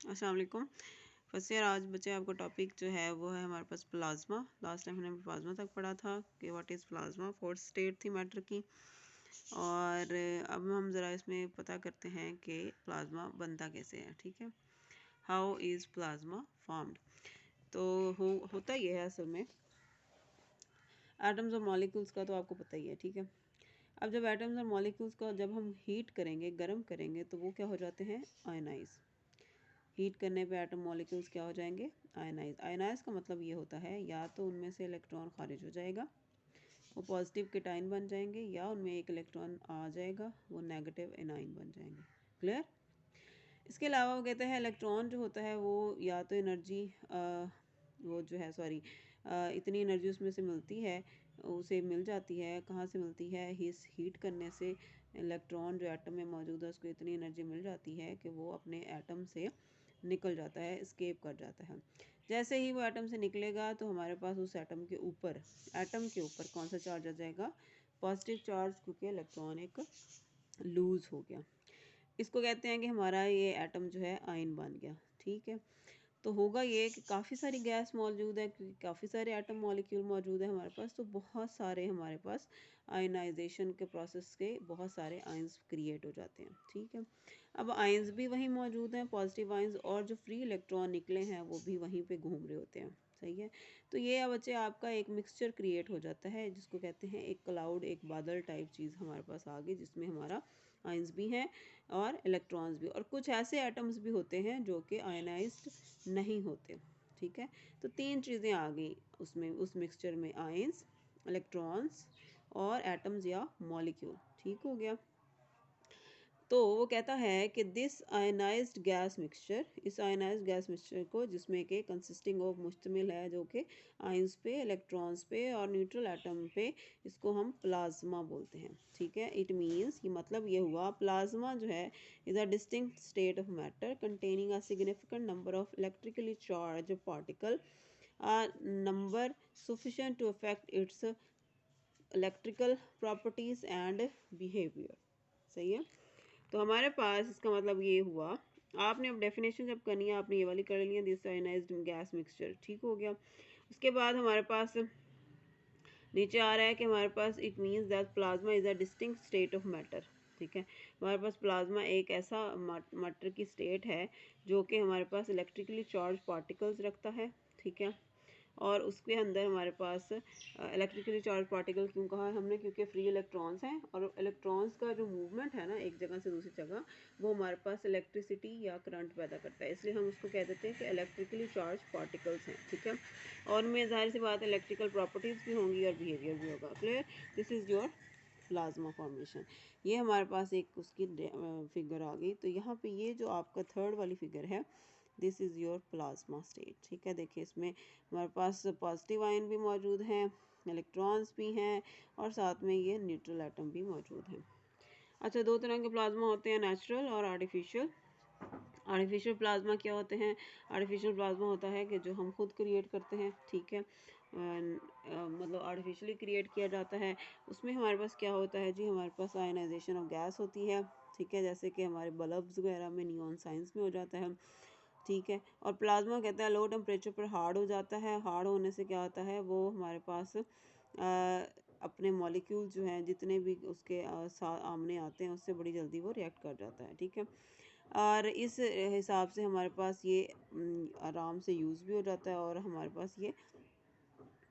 अस्सलाम वालेकुम। First year आज बच्चे आपका टॉपिक जो है वो है हमारे पास प्लाज्मा। लास्ट टाइम हमने प्लाज्मा तक पढ़ा था कि what is plasma, fourth state थी मैटर की। और अब हम ज़रा इसमें पता करते हैं कि प्लाज्मा बनता कैसे है। ठीक है, हाउ इज़ प्लाज्मा फॉर्म्ड। तो होता ये है असल में एटम्स और मॉलिक्यूल्स का तो आपको पता ही है। ठीक है, अब जब एटम्स और मॉलिक्यूल्स का जब हम हीट करेंगे, गर्म करेंगे, तो वो क्या हो जाते हैं, आयनाइज। हीट करने पे एटम मॉलिक्यूल्स क्या हो जाएंगे, आयनाइज। आयनाइज का मतलब ये होता है या तो उनमें से इलेक्ट्रॉन खारिज हो जाएगा, वो पॉजिटिव केटाइन बन जाएंगे, या उनमें एक इलेक्ट्रॉन आ जाएगा, वो नेगेटिव एनाइन बन जाएंगे। क्लियर। इसके अलावा वो कहते हैं इलेक्ट्रॉन जो होता है वो या तो एनर्जी वो जो है सॉरी इतनी एनर्जी उसमें से मिलती है, उसे मिल जाती है। कहाँ से मिलती है, हीट करने से इलेक्ट्रॉन जो एटम में मौजूद है उसको इतनी एनर्जी मिल जाती है कि वो अपने एटम से निकल जाता है, एस्केप कर जाता है। जैसे ही वो एटम से निकलेगा तो हमारे पास उस एटम के ऊपर कौन सा चार्ज आ जाएगा, पॉजिटिव चार्ज, क्योंकि इलेक्ट्रॉन एक लूज हो गया। इसको कहते हैं कि हमारा ये एटम जो है आयन बन गया। ठीक है, तो होगा ये कि काफ़ी सारी गैस मौजूद है, क्योंकि काफ़ी सारे एटम मॉलिक्यूल मौजूद है हमारे पास, तो बहुत सारे हमारे पास आयनाइजेशन के प्रोसेस के बहुत सारे आयंस क्रिएट हो जाते हैं। ठीक है, अब आयंस भी वहीं मौजूद हैं, पॉजिटिव आयंस, और जो फ्री इलेक्ट्रॉन निकले हैं वो भी वहीं पे घूम रहे होते हैं। सही है, तो ये बच्चे आपका एक मिक्सचर क्रिएट हो जाता है, जिसको कहते हैं एक क्लाउड, एक बादल टाइप चीज़ हमारे पास आ गई, जिसमें हमारा आयंस भी हैं और इलेक्ट्रॉन्स भी, और कुछ ऐसे एटम्स भी होते हैं जो कि आयनाइज्ड नहीं होते। ठीक है, तो तीन चीज़ें आ गई उसमें, उस मिक्सचर में, आयंस, इलेक्ट्रॉन्स और एटम्स या मॉलिक्यूल। ठीक हो गया। तो वो कहता है कि दिस आयनाइज्ड गैस मिक्सचर, इस आयनाइज्ड गैस मिक्सचर को, जिसमें के कंसिस्टिंग ऑफ, मुश्तमिल है जो कि आयंस पे, इलेक्ट्रॉन्स पे और न्यूट्रल एटम पे, इसको हम प्लाज्मा बोलते हैं। ठीक है, इट मीन्स, ये मतलब ये हुआ, प्लाज्मा जो है is a distinct state of matter containing a significant number of electrically charge particle, a number sufficient to affect its electrical properties and behavior। सही है, तो हमारे पास इसका मतलब ये हुआ, आपने अब डेफिनेशन जब करनी है आपने ये वाली कर ली है, दिस आयनाइज्ड गैस मिक्सचर। ठीक हो गया। उसके बाद हमारे पास नीचे आ रहा है कि हमारे पास it means that plasma is a distinct state of matter. ठीक है, हमारे पास प्लाज्मा एक ऐसा मैटर की स्टेट है जो कि हमारे पास इलेक्ट्रिकली चार्ज पार्टिकल्स रखता है। ठीक है, और उसके अंदर हमारे पास इलेक्ट्रिकली चार्ज पार्टिकल क्यों कहा है हमने, क्योंकि फ्री इलेक्ट्रॉन्स हैं, और इलेक्ट्रॉन्स का जो मूवमेंट है ना एक जगह से दूसरी जगह, वो हमारे पास इलेक्ट्रिसिटी या करंट पैदा करता है, इसलिए हम उसको कह देते हैं कि इलेक्ट्रिकली चार्ज पार्टिकल्स हैं। ठीक है, और में जाहिर सी बात इलेक्ट्रिकल प्रॉपर्टीज़ भी होंगी और बिहेवियर भी होगा। Clear, this is your plasma formation. ये हमारे पास एक उसकी फिगर आ गई। तो यहाँ पे ये जो आपका थर्ड वाली फिगर है, this is your plasma state. ठीक है, देखिए इसमें हमारे पास पॉजिटिव आयन भी मौजूद हैं, इलेक्ट्रॉन्स भी हैं, और साथ में ये न्यूट्रल एटम भी मौजूद हैं। अच्छा, दो तरह के प्लाज्मा होते हैं, नेचुरल और आर्टिफिशियल। आर्टिफिशियल प्लाज्मा क्या होते हैं, आर्टिफिशियल प्लाज्मा होता है कि जो हम खुद क्रिएट करते हैं। ठीक है, मतलब आर्टिफिशियली क्रिएट किया जाता है। उसमें हमारे पास क्या होता है जी, हमारे पास आयनाइजेशन ऑफ गैस होती है। ठीक है, जैसे कि हमारे बल्ब्स वगैरह में, नियॉन साइंस में हो जाता है। ठीक है, और प्लाज्मा कहता है लो टेम्परेचर पर हार्ड हो जाता है। हार्ड होने से क्या होता है, वो हमारे पास अपने मॉलिक्यूल जो हैं जितने भी उसके आमने आते हैं उससे बड़ी जल्दी वो रिएक्ट कर जाता है। ठीक है, और इस हिसाब से हमारे पास ये आराम से यूज़ भी हो जाता है, और हमारे पास ये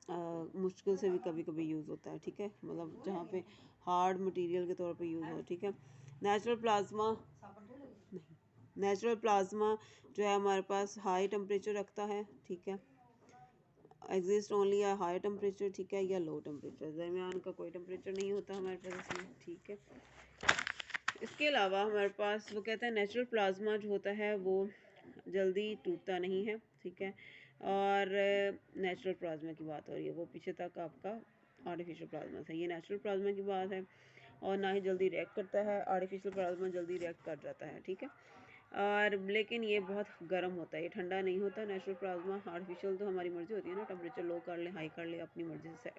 मुश्किल से भी कभी कभी यूज़ होता है। ठीक है, मतलब जहाँ पे हार्ड मटेरियल के तौर पे यूज़ हो। ठीक है, नेचुरल प्लाज्मा नहीं, नेचुरल प्लाज्मा जो है हमारे पास हाई टेम्परेचर रखता है। ठीक है, एग्जिस्ट ओनली या हाई टेम्परेचर, ठीक है, या लो टेम्परेचर, दरमियान का कोई टेम्परेचर नहीं होता हमारे पास इसमें। ठीक है, इसके अलावा हमारे पास वो कहता है नेचुरल प्लाज्मा जो होता है वो जल्दी टूटता नहीं है। ठीक है, और नेचुरल प्लाज्मा की बात हो रही है, वो पीछे तक आपका आर्टिफिशियल प्लाज्मा था, ये नेचुरल प्लाज्मा की बात है, और ना ही जल्दी रिएक्ट करता है, आर्टिफिशियल प्लाज्मा जल्दी रिएक्ट कर जाता है। ठीक है, और लेकिन ये बहुत गर्म होता है, ये ठंडा नहीं होता नेचुरल प्लाज्मा। आर्टिफिशियल तो हमारी मर्ज़ी होती है ना, टेम्परेचर लो कर ले, हाई कर ले, अपनी मर्ज़ी से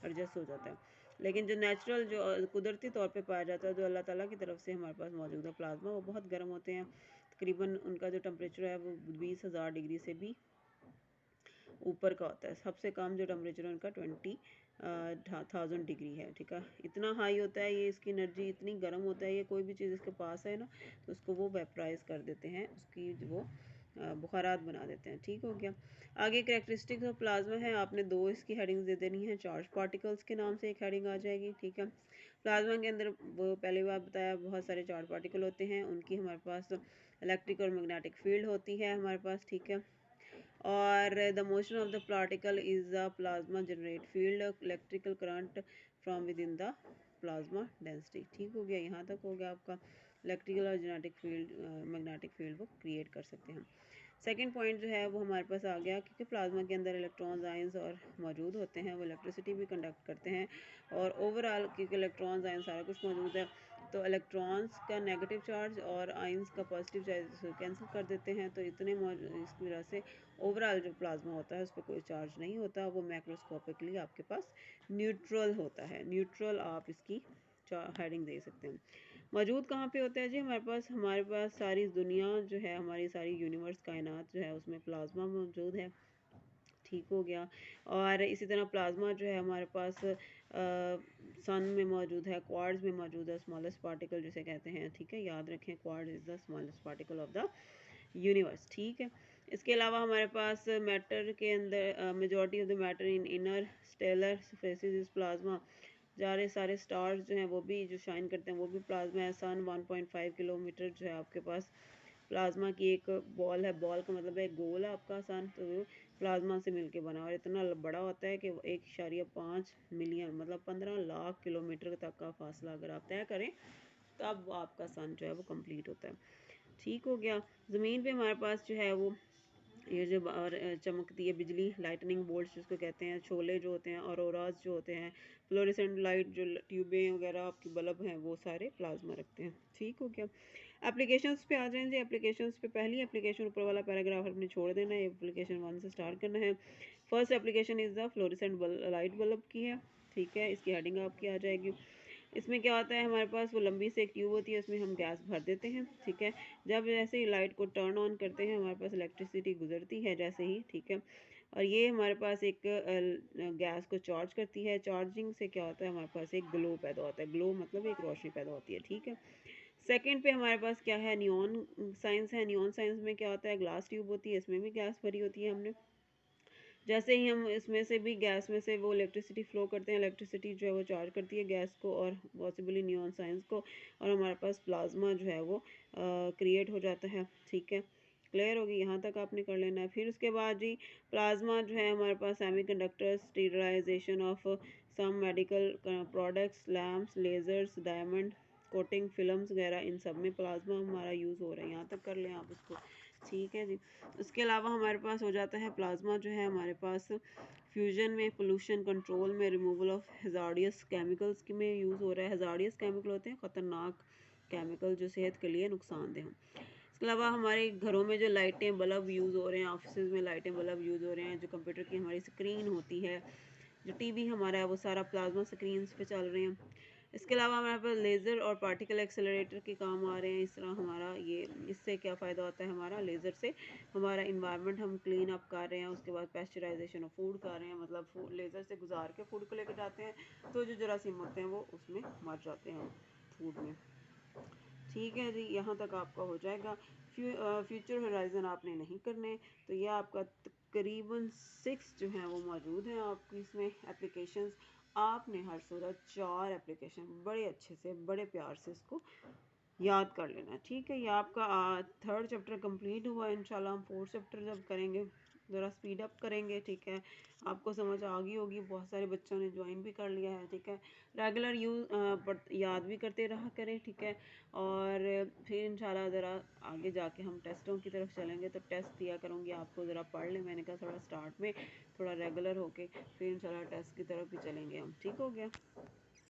एडजस्ट हो जाता है। लेकिन जो नेचुरल, जो कुदरती तौर पे पाया जाता है, जो अल्लाह ताला की तरफ से हमारे पास मौजूद है प्लाज्मा, वो बहुत गर्म होते हैं। तकरीबन उनका जो टेम्परेचर है वो 20,000 डिग्री से भी ऊपर का होता है। सबसे कम जो टेम्परेचर है उनका 20,000 डिग्री है, ठीक है। इतना हाई होता है ये, इसकी एनर्जी इतनी गर्म होता है ये, कोई भी चीज़ इसके पास है ना तो उसको वो वेपराइज कर देते हैं, उसकी वो बुखारात बना देते हैं, ठीक हो गया। आगे करेक्टरिस्टिक्स ऑफ प्लाज्मा है, आपने दो इसकी हेडिंग्स दे देनी है। चार्ज पार्टिकल्स के नाम से एक हेडिंग आ जाएगी, ठीक है। प्लाज्मा के अंदर वो पहले बार बताया बहुत सारे चार्ज पार्टिकल होते हैं, उनकी हमारे पास इलेक्ट्रिक और मैग्नेटिक फील्ड होती है हमारे पास, ठीक है। और the motion of the particle is the plasma generate field electrical current from with in the plasma density, ठीक हो गया। यहाँ तक हो गया आपका इलेक्ट्रिकल और जेनेटिक फील्ड, मैग्नेटिक फील्ड वो क्रिएट कर सकते हैं। सेकेंड पॉइंट जो है वो हमारे पास आ गया, क्योंकि प्लाज्मा के अंदर इलेक्ट्रॉन्स आयंस और मौजूद होते हैं, वो इलेक्ट्रिसिटी भी कंडक्ट करते हैं। और ओवरऑल क्योंकि इलेक्ट्रॉन्स आयंस सारा कुछ मौजूद है, तो इलेक्ट्रॉन्स का नेगेटिव चार्ज और आयंस का पॉजिटिव चार्ज कैंसिल कर देते हैं, तो इतने इसकी वजह से ओवरऑल जो प्लाज्मा होता है उस पर कोई चार्ज नहीं होता, वो मैक्रोस्कोपिकली आपके पास न्यूट्रल होता है। न्यूट्रल आप इसकी हेडिंग दे सकते हैं। मौजूद कहाँ पे होता है जी? हमारे पास सारी दुनिया जो है, हमारी सारी यूनिवर्स कायनात जो है उसमें प्लाज्मा मौजूद है, ठीक हो गया। और इसी तरह प्लाज्मा जो है हमारे पास सन में मौजूद है, क्वार्ट्ज में मौजूद है, स्मॉलेस्ट पार्टिकल जिसे कहते हैं, ठीक है। याद रखें, quartz is the smallest particle of the universe, ठीक है। इसके अलावा हमारे पास मैटर के अंदर majority of the matter in inner stellar surfaces is plasma. सारे स्टार्स जो हैं वो भी जो शाइन करते हैं वो भी प्लाज्मा है। सन 1.5 किलोमीटर जो है आपके पास प्लाज्मा की एक बॉल है, बॉल का मतलब है गोल है आपका सन, तो वो प्लाज्मा से मिलके बना और इतना बड़ा होता है कि 1.5 मिलियन मतलब 15 लाख किलोमीटर तक का फासला अगर आप तय करें तब आपका सन जो है वो कंप्लीट होता है, ठीक हो गया। ज़मीन पे हमारे पास जो है वो ये जो चमकती है बिजली, लाइटनिंग बोल्ट्स जिसको कहते हैं, शोले जो होते हैं, ऑरोराज जो होते हैं, फ्लोरेसेंट लाइट जो ट्यूबें वगैरह आपकी बल्ब हैं, वो सारे प्लाज्मा रखते हैं, ठीक हो गया। एप्लीकेशंस पे आ जाएंगे। एप्लीकेशंस पे पहली एप्लीकेशन ऊपर वाला पैराग्राफ अपने छोड़ देना है, एप्लीकेशन 1 से स्टार्ट करना है। First application is the fluorescent light bulb की है, ठीक है। इसकी हेडिंग आपकी आ जाएगी। इसमें क्या होता है, हमारे पास वो लंबी से एक ट्यूब होती है, उसमें हम गैस भर देते हैं, ठीक है। जब जैसे ही लाइट को टर्न ऑन करते हैं हमारे पास इलेक्ट्रिसिटी गुजरती है जैसे ही, ठीक है। और ये हमारे पास एक गैस को चार्ज करती है। चार्जिंग से क्या होता है, हमारे पास एक ग्लो पैदा होता है, ग्लो मतलब एक रोशनी पैदा होती है, ठीक है। सेकंड पे हमारे पास क्या है, नियॉन साइंस है। नियॉन साइंस में क्या होता है, ग्लास ट्यूब होती है, इसमें भी गैस भरी होती है हमने। जैसे ही हम इसमें से भी गैस में से वो इलेक्ट्रिसिटी फ्लो करते हैं, इलेक्ट्रिसिटी जो है वो चार्ज करती है गैस को और पॉसिबली नियॉन साइंस को, और हमारे पास प्लाज्मा जो है वो क्रिएट हो जाता है, ठीक है। क्लियर होगी, यहाँ तक आपने कर लेना है। फिर उसके बाद जी प्लाज्मा जो है हमारे पास semiconductors, sterilisation of some medical products, lamps, lasers, diamond coating films वगैरह, इन सब में प्लाज्मा हमारा यूज़ हो रहा है, यहाँ तक कर लें आप उसको, ठीक है जी। उसके अलावा हमारे पास हो जाता है प्लाज्मा जो है हमारे पास फ्यूजन में, पोल्यूशन कंट्रोल में, रिमूवल ऑफ हेजार्डियस केमिकल्स में यूज़ हो रहा है। हेजार्डियस केमिकल होते हैं ख़तरनाक केमिकल जो सेहत के लिए नुकसानदेह हों। इसके अलावा हमारे घरों में जो लाइटें बल्ब यूज़ हो रहे हैं, ऑफिस में लाइटें बल्ब यूज़ हो रहे हैं, जो कंप्यूटर की हमारी स्क्रीन होती है, जो टीवी हमारा है वो सारा प्लाज्मा स्क्रीन पे चल रहे हैं। इसके अलावा हमारे पास लेज़र और पार्टिकल एक्सेलरेटर के काम आ रहे हैं। इस तरह हमारा ये, इससे क्या फ़ायदा होता है, हमारा लेज़र से हमारा इन्वायरमेंट हम क्लीन अप कर रहे हैं। उसके बाद पेस्चराइजेशन ऑफ फूड कर रहे हैं, मतलब फूड लेज़र से गुजार के फूड को लेकर जाते हैं, तो जो जरासीम होते हैं वो उसमें मर जाते हैं फूड में, ठीक है जी। यहाँ तक आपका हो जाएगा। फ्यूचर होराइजन आपने नहीं करने, तो ये आपका तकरीबन 6 जो हैं वो मौजूद हैं आपकी इसमें एप्लीकेशंस। आपने हर सूरत 4 एप्लीकेशन बड़े अच्छे से बड़े प्यार से इसको याद कर लेना, ठीक है। ये आपका 3rd चैप्टर कंप्लीट हुआ। इंशाल्लाह हम 4th चैप्टर जब करेंगे ज़रा स्पीड अप करेंगे, ठीक है। आपको समझ आ गई होगी, बहुत सारे बच्चों ने ज्वाइन भी कर लिया है, ठीक है। रेगुलर याद भी करते रहा करें, ठीक है। और फिर इंशाल्लाह ज़रा आगे जाके हम टेस्टों की तरफ चलेंगे, तो टेस्ट दिया करूँगी आपको, ज़रा पढ़ लें। मैंने कहा थोड़ा स्टार्ट में थोड़ा रेगुलर होके फिर इंशाल्लाह टेस्ट की तरफ भी चलेंगे हम, ठीक हो गया।